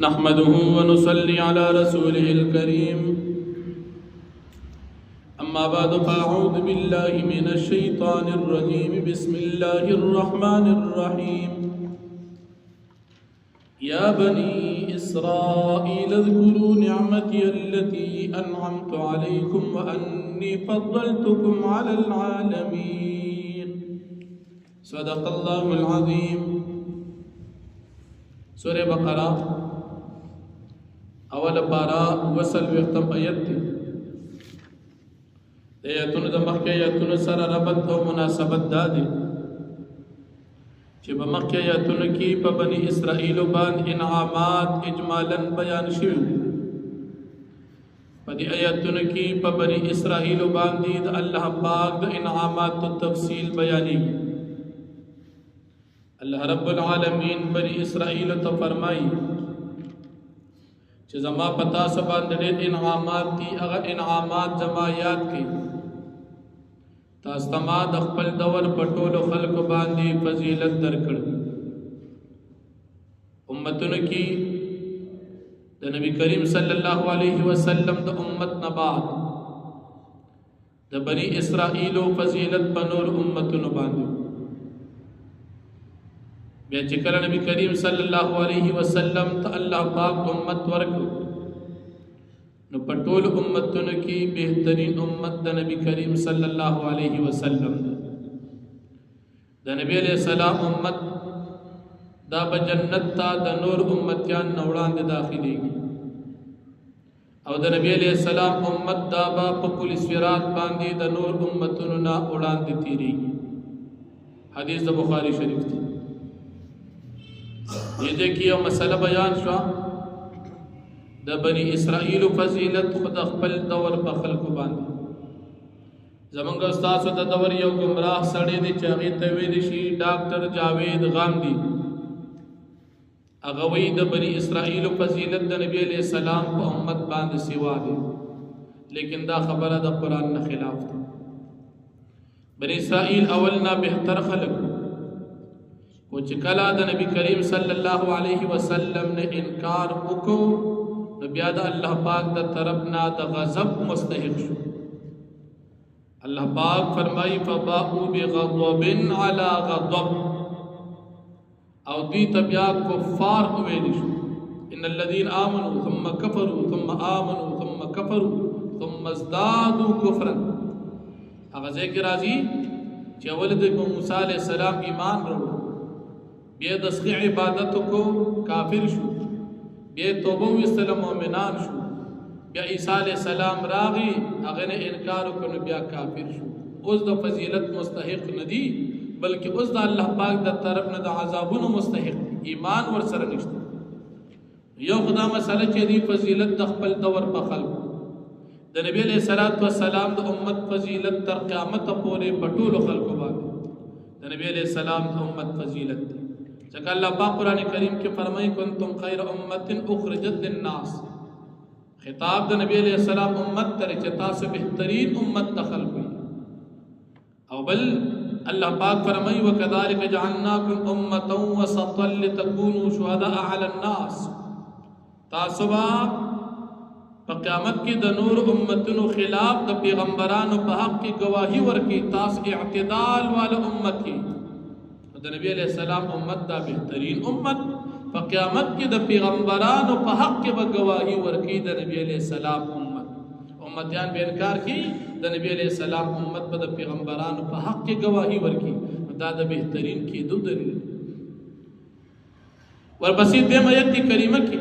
نحمده ونصلي على رسوله الكريم أما بعد فأعوذ بالله من الشيطان الرجيم بسم الله الرحمن الرحيم يا بني إسرائيل اذكروا نعمتي التي أنعمت عليكم وأني فضلتكم على العالمين صدق الله العظيم. سورة بقرة اول پارا وصل وختم آیت دی ایتون د مخکې ایتون سره ربط او مناسبت دادي چې په مخکې ایتون کې په بني اسرائیل باندې انعامات اجمالا بیان شوي په دې ایتون کې په بني اسرائیل باندې د الله پاک د انعامات تفصیل بیانې الله رب العالمین بني اسرائیل ته فرمایي چې زما پتا سبا د انعامات دي هغه انعامات زما یاد کړئ تاسو ما د خپل دور په ټولو خلکو باندې فضیلت درکړ امتونو کې د نبی کریم صلی الله علیه وسلم د امت نه بعد د بنی اسرائیل فضیلت په نور امتونو باندې بیا چې کله نبی کریم صلی الله علیه وسلم ته الله پاک امت ورکړو نو په ټول امتونو کې بهترین امت د نبی کریم صلی الله علیه وسلم د نبی علیہ السلام امت دا په جنت ته د نور امتیان نه وړاندې داخليږي او د نبی علیہ السلام امت دا په پولیس صراط باندې د نور امتونو نه وړاندې تیریږي. حدیث د بخاری شریف دی. دې کې یو مسله بیان شو د بنی اسرائیل فضیلت خود خپل دور په خلکو باندې زمونږ استاد د دور یو گمراه سړی دی چې هغه ته ویل شي ډاکټر جاوید غامدی هغه وی د بنی اسرائیل فضیلت د نبی علیہ السلام په امت باندې سیوا دی لیکن دا خبره د قران نه خلاف ده. بنی اسرائیل اولنا بهتر خلق او چې کله د نبی کریم صلی الله علیه وسلم نه انکار وکړو نو بیا د الله پاک د طرفنا د غضب مستحق شو. الله پاک فرمایي فباءوا بغضب علی غضب او دوی ته بیا کفار ویل شو. ان الذين آمنوا ثم كفروا ثم آمنوا ثم كفروا ثم ازدادوا كفرا هغه ذکر راځي چې اول د موسی علیہ السلام ایمان وروړو بیا د سخی عبادت کو کافر شو بیا توبه وستل مؤمنان شو بیا عیسی علیہ السلام راغی هغه نه انکار وکړ بیا کافر شو. اوس د فضیلت مستحق ندی بلکې اوس د الله پاک د طرف نه د عذابونو مستحق ایمان ور سره نشته. یو خدا مسله چې دی فضیلت د خپل دور په خلق د نبی علیہ الصلوۃ والسلام د امت فضیلت تر قیامت پورې پټول خلق باندې د نبی علیہ السلام د امت فضیلت ځکه الله پاک قرآن کریم کې فرمایي کنتم خیر امه اخرجت للناس خطاب د نبی علیہ السلام امت ته چې تاسو بهترین امت دخل کوي او بل الله پاک فرمایي وکذالک جعلناکم امه وسطا لتكونوا شهداء علی الناس تاسو په قیامت کې د نور امتونو خلاف د پیغمبرانو په حق کې گواہی ورکړي تاسو اعتدال والا امت کې د نبی علیہ السلام امت دا بهترین امت په قیامت کې د پیغمبرانو په حق کې به گواہی ورکړي د نبی علیہ السلام امتیان به انکار کوي د نبی علیہ السلام امت په د پیغمبرانو په حق کې گواہی ورکړي دا د بهترین کېدو دلیل. ورپسې د آیت کریمه کې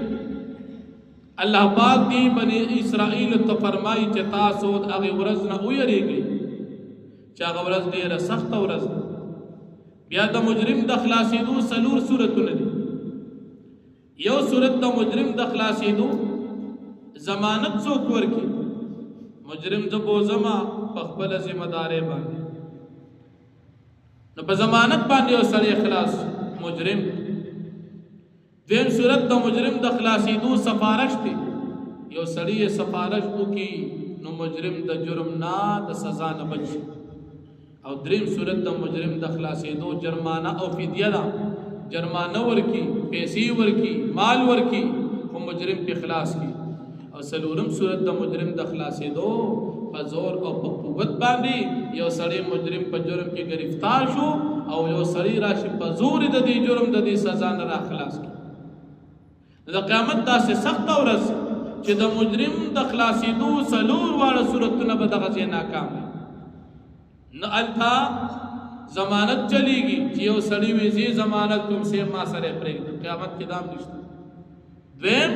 الله پاک دی بنی اسرائیل ته فرمایي چې تاسو هغه ورځ نه ویریږئ چې هغه ورځ ډېره سخته ورځ ده. بیا د مجرم د خلاصېدو څلور صورتونه دي. یو صورت د مجرم د خلاصېدو ضمانت څوک ورکړي مجرم د بوزما په خپل ذمہ داري باندې نو په ضمانت باندې او سړی خلاص مجرم. دیم صورت د مجرم د خلاصېدو سفارش دی یو سړی سفارش وکړي نو مجرم د جرم نه د سزا نه بچي. او دریم صورت د مجرم د خلاصېدو جرمانه او فدیه ده جرمانه ورکی پیسې ورکی مال ورکی په مجرم کې خلاص کی او سلورم صورت د مجرم د خلاصېدو په زور او په قوت باندې یو سړی مجرم په جرم کې گرفتار شو او یو سړی راشي په زور د دې جرم د دې سزا نه را خلاص کی. د قیامت داسې سخته ورځ چې د مجرم د خلاصېدو څلور واړه صورتونه به دغه ځای ناکام وي. نه الته ضمانت چلیږي چې یو سړی وي زه ضمانت کوم سه ما سره پرېږدم، قیامت کې دام نشته. دویم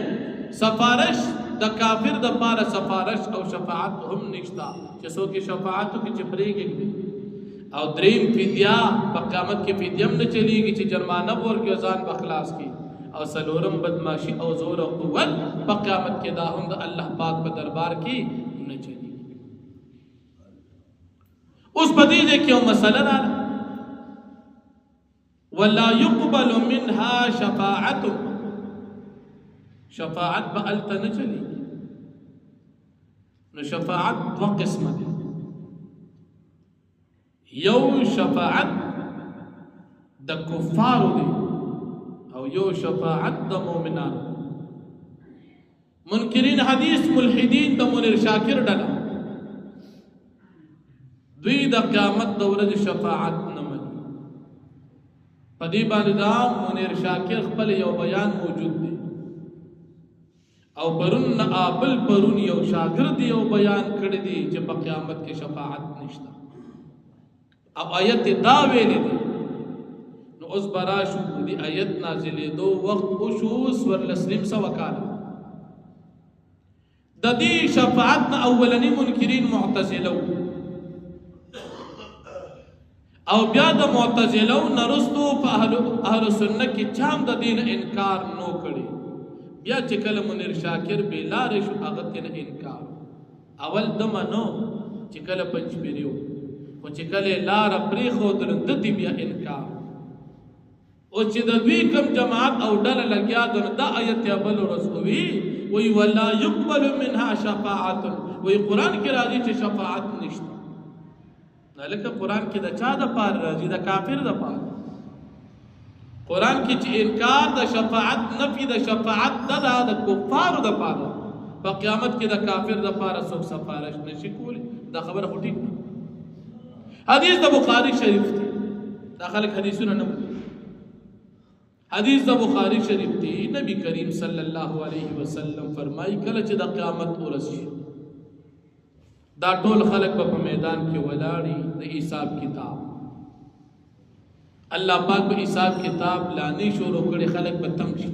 سفارش د کافر د پاره سفارش او شفاعت هم نشته چې څوک شفاعت کوي چې پرېږدي. او دریم فدیه په قیامت کې فدیه هم نه چلیږي چې جرمانه ورکړي ځان بخلاص کی. او سلورم بدماشي او زور او قوت په قیامت کې دا هم د الله پاک په دربار کې نه چلیږي. اوس په دې کې یو مسله راغله ولا يقبل منها شفاعت. شفاعت به الته نه چلیږي. نو شفاعت دو قسمه دي. یو شفاعت د کفارو دی او یو شفاعت د مؤمنانو. منکرین حدیث ملحدین د منیر شاکر ډله دوی د قیامت د ورځې شفاعت نه مني. په دې باندې دا منیر شاکر خپل یو بیان موجود دی او پرون آبل پرون یو شاگرد یو بیان کړی دی چې په قیامت کې شفاعت نشته. اب آیت دا ویلې دی نو اوس براشو دی آیت نازلې دو وخت او شو سور لسلم سو وکاله د دې شفاعت اولنی منکرین معتزله او بیا د معتزله نرستو په اهل سنت کې چام د دین انکار نو کړي. بیا چې کله منیر شاکر بیلار شو هغه تن انکار اول دمنو چې کله پنځپیریو او چې کله لار پرې خو درندتي بیا انکار او چې د دوی کم جماعت او ډله لګیا دنه دا آیت ابل رسوي وی ولا يقبل منها شفاعت وی قران کې راځي چې شفاعت نشته. نه لکه قران کې د چا د پار راځي د کافر د پار. قرآن کی چې انکار د شفاعت نفی د شفاعت د کفارو د پاره په قیامت کې د کافر د پاره څوک سفارش نشي کولی. دا خبره خو ټیک حدیث د بخاری شریف دی. دا خلک حدیثونه نه مني. حدیث د بخاری شریف دی. نبی کریم صلی الله علیه وسلم فرمایي کله چې د قیامت ورځ شي دا ټول خلک په میدان کې ولاړی د حساب کتاب الله پاک به حساب کتاب لانی شروع کړي. خلق به تنگ شي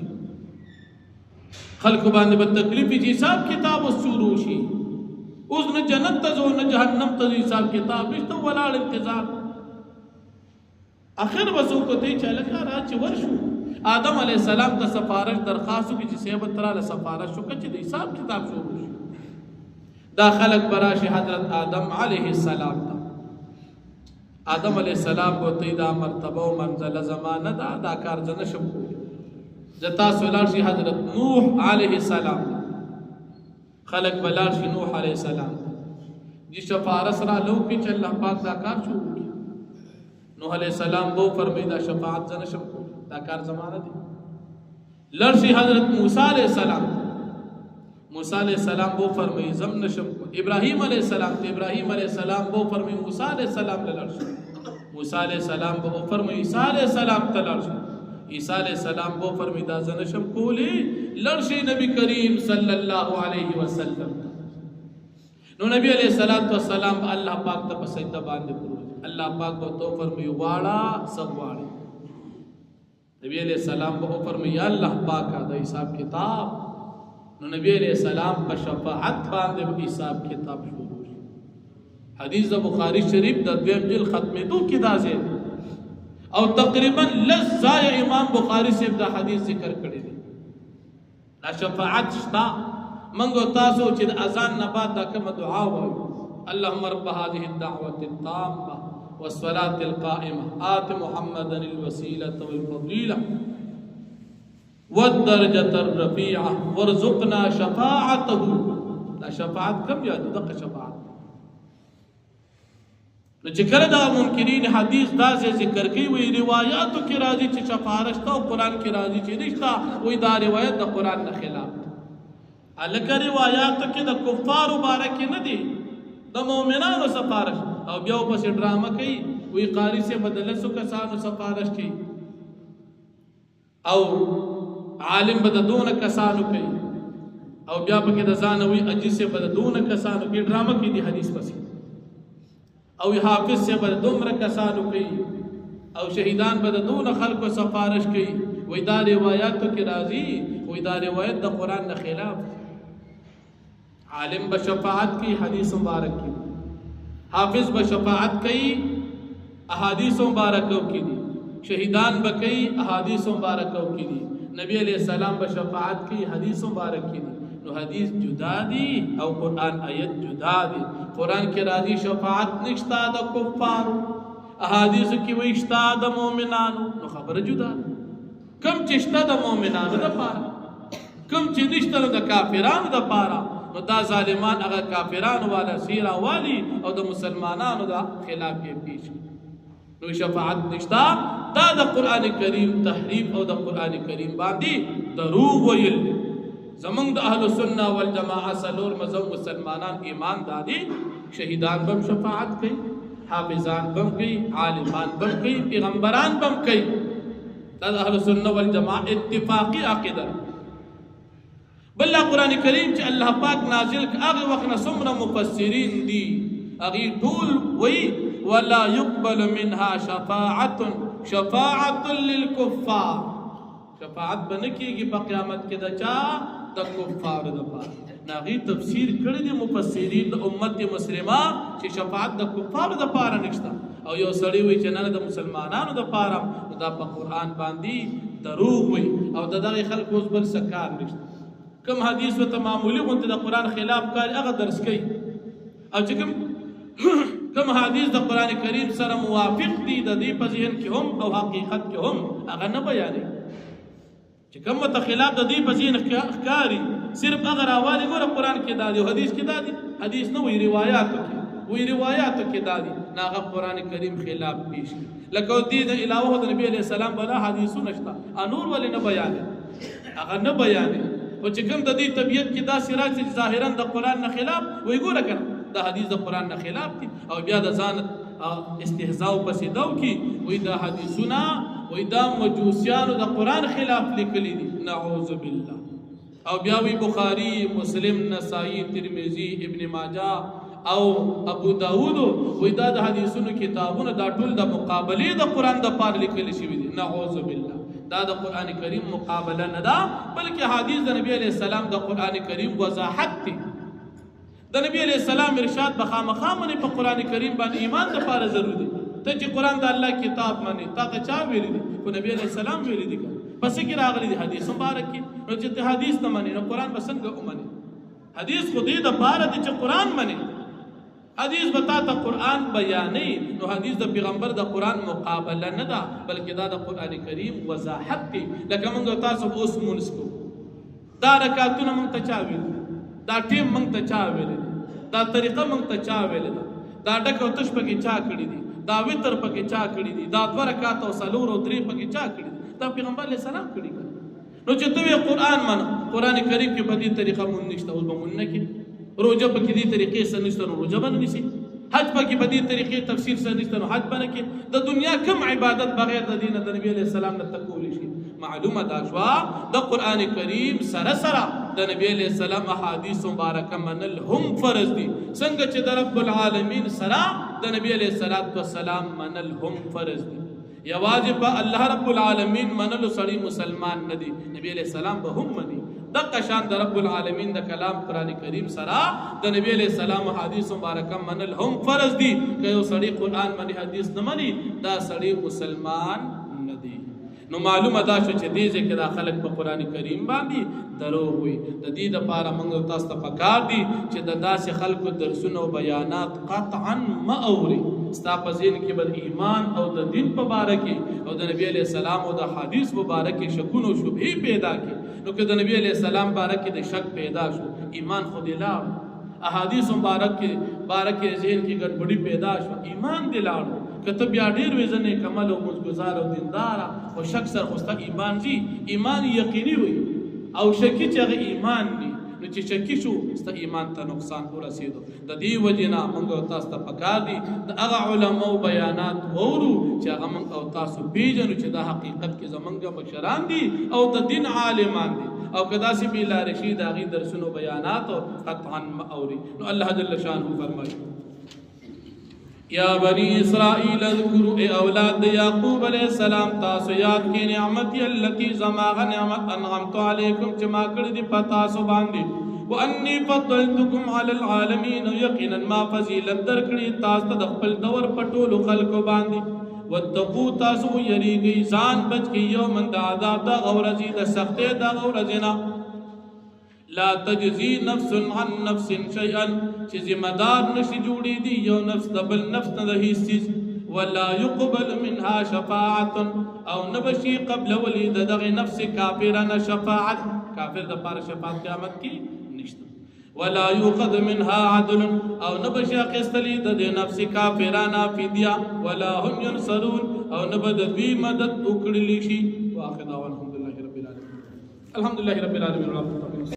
خلق باندې به تکلیف چې حساب کتاب شروع شي. اوس نه جنت ته ځو نه جهنم ته حساب کتاب نشته ولاړ انتظار. اخر وسو کو ته چاله راځي چې ورشو آدم علی السلام ته سفارش درخواست کی چې سیب تراله سفارش شو چې د حساب کتاب شروع شي. دا خلق براشي حضرت آدم علیه السلام ته. آدم علیہ السلام بوتی دا مرتبه و منزل زمانه دا کار زنشم کولی. جتا سولار شی حضرت نوح علیہ السلام خلق بلار شی نوح علیہ السلام جی شفارس را لو کی چل اللہ پاک دا کار شروع کی. نوح علیہ السلام بو فرمی دا شفاعت زنشم کولی دا کار زمانه دی. لرشی حضرت موسیٰ علیہ السلام موسیٰ علیہ السلام بو فرمی زم نشم کو. ابراہیم علیہ السلام ابراہیم علیہ السلام بو فرمی موسیٰ علیہ السلام للرش. موسیٰ علیہ السلام بو فرمی عیسیٰ علیہ السلام تلرش. عیسیٰ علیہ السلام بو فرمی دا زنشم کولی لرشی نبی کریم صلی اللہ علیہ وسلم. نو نبی علیہ السلام اللہ پاک تا پسیدہ باندے کرو. اللہ پاک بو تو فرمی وارا سب واری. نبی علیہ السلام بو فرمی یا اللہ پاک دا حساب کتاب. نو نبی علیہ السلام په شفاعت باندې حساب کتاب شروع شي. حدیث د بخاری شریف د دویم جلد ختمېدو کې دا ځای او تقریبا لزای امام بخاری صاحب دا حدیث ذکر کړی دی. دا شفاعت شتا منګو تاسو چې د اذان نه بعد دا کوم دعا وایو اللهم رب هذه الدعوة التامة والصلاة القائمة آت محمدا الوسيلة والفضيلة والدرجة الرفيعة وارزقنا شفاعته. دا شفاعت کم یادو دقه شفاعت. نو چې کله دا منکرین حدیث دا ذکر کوي وی روایتو کې راځي چې شفاعت او قرآن کې راځي چې نشته وی دا روایت د قرآن نه خلاف. الکه روایاتو کې د کفارو باره کې نه دي، د مؤمنانو سفارش. او بیا پسې ډرامه کوي، وی قاری سے بدلسو کسانو سفارش کوي او عالم به د دونه کسانو کوي او بیا پکې د ځان وی اجي سے به د دونه کسانو کوي، ډرامه کوي دی حدیث پسې. او حافظ سے به د دومره کسانو کوي او شهیدان به د دونه خلکو سفارش کوي. وی دا روایاتو کې راځي، وی دا روایت د قرآن نه خلاف. عالم به شفاعت کوي، حدیث مبارک کی. حافظ به شفاعت کوي، احادیث مبارکو کی دي. شهیدان به کوي، احادیث مبارکو کی دي. نبی علیہ السلام به شفاعت کوي، حدیث مبارک کی دي. نو حدیث جدا دي او قرآن آیت جدا دي. قرآن کې راځي شفاعت نشتا د کفارو، احادیث کې وایي شتا د مؤمنانو. نو خبره جدا ده. کم چې شتا د مؤمنانو د پاره، کم چې نشته د کافرانو د پاره، نو دا ظالمان هغه کافرانو والا سیرا والی او د مسلمانانو د خلاف یې پیش. نو شفاعت نشتا، دا د قرآن کریم تحریف او د قرآن کریم باندې دروغ ویل. زمونږ د اهل سنت والجماعه سلور مذهب مسلمانان ایمان دادي شهیدان بم شفاعت کوي، حافظان بم کوي، عالمان بم کوي، پیغمبران بم کوي. دا د اهل سنت والجماعه اتفاقی عقیده. بل قرآن کریم چې الله پاک نازل هغه وخت نه څومره مفسرین دي، هغه ټول وایي ولا يقبل منها شفاعة للكفار. شفاعت بنکیږي په قیامت کې د چا؟ د کفار د پاره. ناغي تفسیر کړی دي مفسرین د امت مسلمه چې شفاعت د کفار د پاره نشته. او یو سړی وایي چې نه د مسلمانانو د پاره، دا په قرآن باندې دروغ وایي او د دغه خلکو اوس بل سکار نشته. کم حدیث و معمولی غونته د قرآن خلاف کار هغه درس کوي، او چې کم حدیث د قرآن کریم سره موافق دي د دې په ذهن کې هم او حقیقت کې هم هغه نه بیانوي. چې کوم ته خلاف د دې په ذهن ښکاري صرف هغه راوالي ګوره قرآن کې دا دی، حدیث کې دا دی، حدیث نه وي روایاتو کې، وي روایاتو کې دا دی، نه هغه قرآن کریم خلاف پیش کړي. لکه دې د علاوه د نبی علیہ السلام بلا حدیثونه شته، انور ولې نه بیانوي، هغه نه بیانوي. او چې کوم د دې طبیعت کې دا سراج چې ظاهرا د قرآن نه خلاف وي، ګوره کنه دا حدیث د قرآن نه خلاف دي، او بیا د ځان استهزاء پسې دو کی وي دا حدیثونه وي دا مجوسیانو د قرآن خلاف لیکلي دي، نعوذ بالله. او بیا وی بخاری، مسلم، نسائی، ترمذی، ابن ماجه او ابو داود وی دا د حدیثونو کتابونه دا ټول د مقابله د قرآن د پاره لیکل شوی دي، نعوذ بالله. دا د قرآن کریم مقابله نه ده، بلکې حدیث د نبی علیہ السلام د قرآن کریم وضاحت دي. د نبی علیہ السلام ارشاد بخامخا منی په قرآن کریم باندې ایمان د پاره ضروري دی. ته چې قرآن د الله کتاب منی، تا ته چا ویلي دي؟ خو نبی علیہ السلام ویلي دي. پس کې راغلي دي حدیث مبارک کې. نو چې ته حدیث نه منی نو قرآن به څنګه ومني؟ حدیث خو دې د پاره دی چې قرآن منی. حدیث بتا ته قرآن بیانې، نو حدیث د پیغمبر د قرآن مقابله نه ده، بلکې دا د قرآن کریم وضاحت دی. لکه موږ تاسو اوس مونږ کو دا رکعتونه موږ ته چا ویل، دا ټیم موږ ته چا ویل، دا طریقه موږ ته چا ویل، دا ډک او تش پکې چا کړی دي، دا وتر پکې چا کړی دي، دا 2 رکعات او 4 او 3 پکې چا کړی دي، دا پیغمبر علیہ السلام کړی. نو چې ته قرآن منو، قرآن کریم کې په دې طریقه مونږ نشته، اوس به مونږ نه کې. روزه پکې دې طریقې سره نشته، نو روزه باندې نشي. حج پکې په دې طریقې تفسیر سره نشته، نو حج باندې کې. د دنیا کوم عبادت بغیر د دین د نبی علیہ السلام نه تکول شي. معلومه دا شوا د قرآن کریم سره سره د نبی علیہ السلام احادیث مبارکه منل هم فرض دي، څنګه چې د رب العالمین سره د نبی علیہ السلام منل هم فرض دي. یوازې په الله رب العالمین منلو سړی مسلمان نه دی، نبی علیہ السلام به هم مني. دغه شان د رب العالمین د کلام قرآن کریم سره د نبی علیہ السلام حدیث مبارکه منل هم فرض دي. که یو سړی قرآن مني حدیث نه مني، دا سړی مسلمان نه دی. نو معلومه دا شو چې دې ځکه دا خلک په قرآن کریم باندې دروغ وي. د دې لپاره موږ تاسو ته پکار دي چې د داسې خلکو درسونه او بیانات قطعا ما اوري. ستا په ذهن کې به ایمان او د دین په باره کې او د نبی علیہ السلام او د حدیث په باره کې شکونه او شبهې پیدا کړي. نو که د نبی علیہ السلام باره کې د شک پیدا شو، ایمان خو دې لاړ. احادیث مبارک کې باره کې ذهن کې ګډوډي پیدا شو، ایمان دې لاړ. که ته بیا ډېر وزنې کمل او مزګزار او دیندار او شک سره خو ستا ایمان ځي، ایمان یقیني وي او شکی چې هغه ایمان دي، نو چې شکی شو ست ایمان ته نقصان ورسېدو د دې وجې نه موږ تاسو ته پکار دي د هغه علماو بیانات وورو چې هغه موږ او تاسو پیژنو چې دا حقیقت کې زمونږ مشران دي او د دین عالمان دي او کدا سی بلا رشید هغه درسونو بیانات قطعا اوري نو الله جل شانه فرمایي یا بنی اسرائیل اذکروا اے اولاد یعقوب علیہ السلام تاسو یاد کی نعمت التي زماغ نعمت انعمت علیکم چې ما کړی دی پتا سو باندې وانی فضلتکم علی العالمین یقینا ما فضیلت درکړی تاسو د خپل دور پټولو خلکو باندې وتقوا تاسو یریږي ځان بچ کی یوم د عذاب د غورزی د سختې د غورزینا لا تجزی نفس عن نفس شیئا چې ذمہ دار نشي جوړې دي یو نفس د بل نفس نه هیڅ چیز ولا يقبل منها شفاعه او نبشي قبل ولید دغه نفس کافرانه شفاعت کافر د پر شفاعت قیامت کې نشته ولا يؤخذ منها عدل او نبشي قستلی د نفس کافرانه فدیه ولا هم ينصرون او نبد دوی مدد وکړلی شي واخر دعوانا الحمد لله رب العالمين